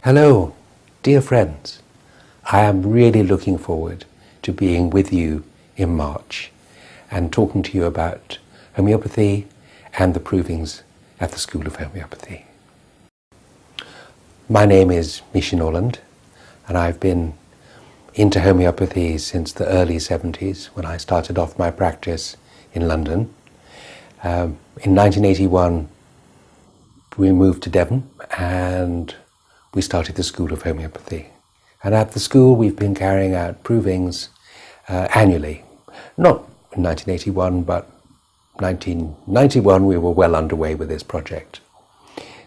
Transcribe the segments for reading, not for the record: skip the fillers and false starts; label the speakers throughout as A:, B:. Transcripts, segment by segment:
A: Hello, dear friends. I am really looking forward to being with you in March and talking to you about homeopathy and the provings at the School of Homeopathy. My name is Misha Norland, and I've been into homeopathy since the early 70s when I started off my practice in London. In 1981, we moved to Devon and we started the School of Homeopathy. And at the school, we've been carrying out provings annually. Not in 1981, but 1991, we were well underway with this project.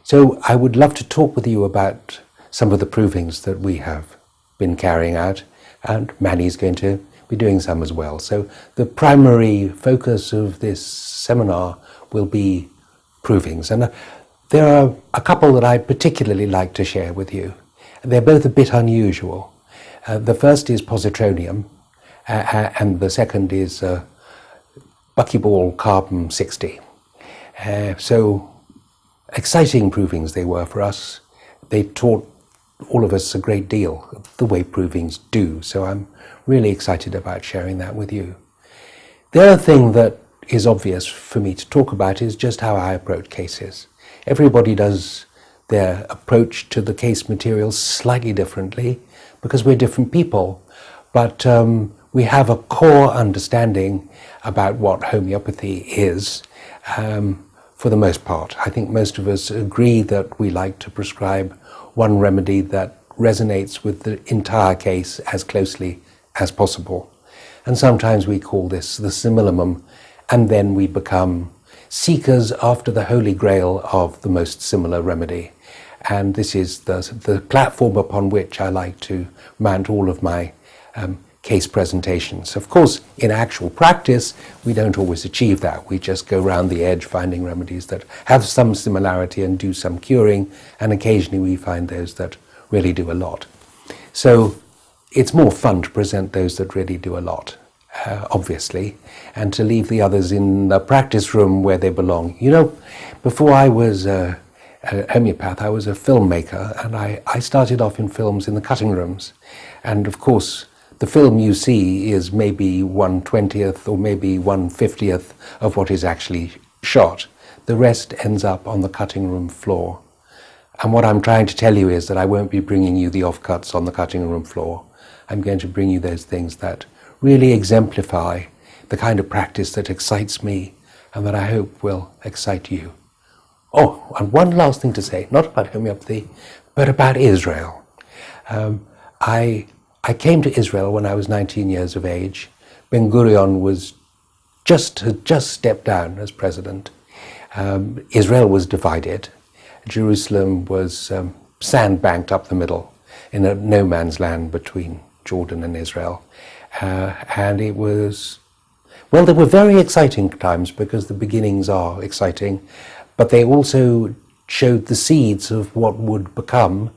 A: So I would love to talk with you about some of the provings that we have been carrying out, and Manny's going to be doing some as well. So the primary focus of this seminar will be provings. And there are a couple that I'd particularly like to share with you. They're both a bit unusual. The first is positronium, and the second is buckyball carbon 60. So exciting provings they were for us. They taught all of us a great deal of the way provings do. So I'm really excited about sharing that with you. The other thing that is obvious for me to talk about is just how I approach cases. Everybody does their approach to the case material slightly differently because we're different people, but we have a core understanding about what homeopathy is for the most part. I think most of us agree that we like to prescribe one remedy that resonates with the entire case as closely as possible. And sometimes we call this the seminAurum, and then we become seekers after the holy grail of the most similar remedy. And this is the platform upon which I like to mount all of my case presentations. Of course, in actual practice, we don't always achieve that. We just go round the edge finding remedies that have some similarity and do some curing, and occasionally we find those that really do a lot. So it's more fun to present those that really do a lot, obviously, and to leave the others in the practice room where they belong. You know, before I was a homeopath, I was a filmmaker, and I started off in films in the cutting rooms. And of course, the film you see is maybe 1/20th or maybe 1/50th of what is actually shot. The rest ends up on the cutting room floor. And what I'm trying to tell you is that I won't be bringing you the offcuts on the cutting room floor. I'm going to bring you those things that really exemplify the kind of practice that excites me and that I hope will excite you. Oh, and one last thing to say, not about homeopathy, but about Israel. I came to Israel when I was 19 years of age. Ben-Gurion had just stepped down as president. Israel was divided. Jerusalem was sandbanked up the middle in a no man's land between Jordan and Israel. And it was, well, they were very exciting times because the beginnings are exciting, but they also showed the seeds of what would become.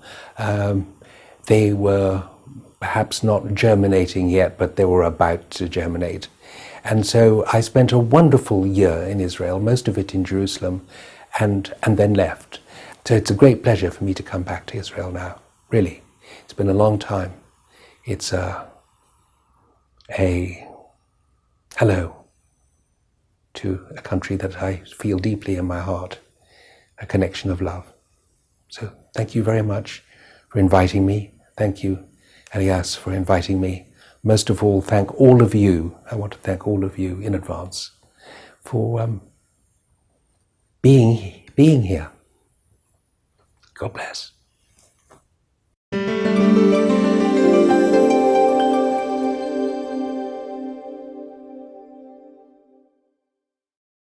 A: They were perhaps not germinating yet, but they were about to germinate. And so I spent a wonderful year in Israel, most of it in Jerusalem, and then left. So it's a great pleasure for me to come back to Israel now, really. It's been a long time. It's a hello to a country that I feel deeply in my heart, a connection of love. So thank you very much for inviting me. Thank you, Elias, for inviting me. Most of all, thank all of you. I want to thank all of you in advance for being here. God bless.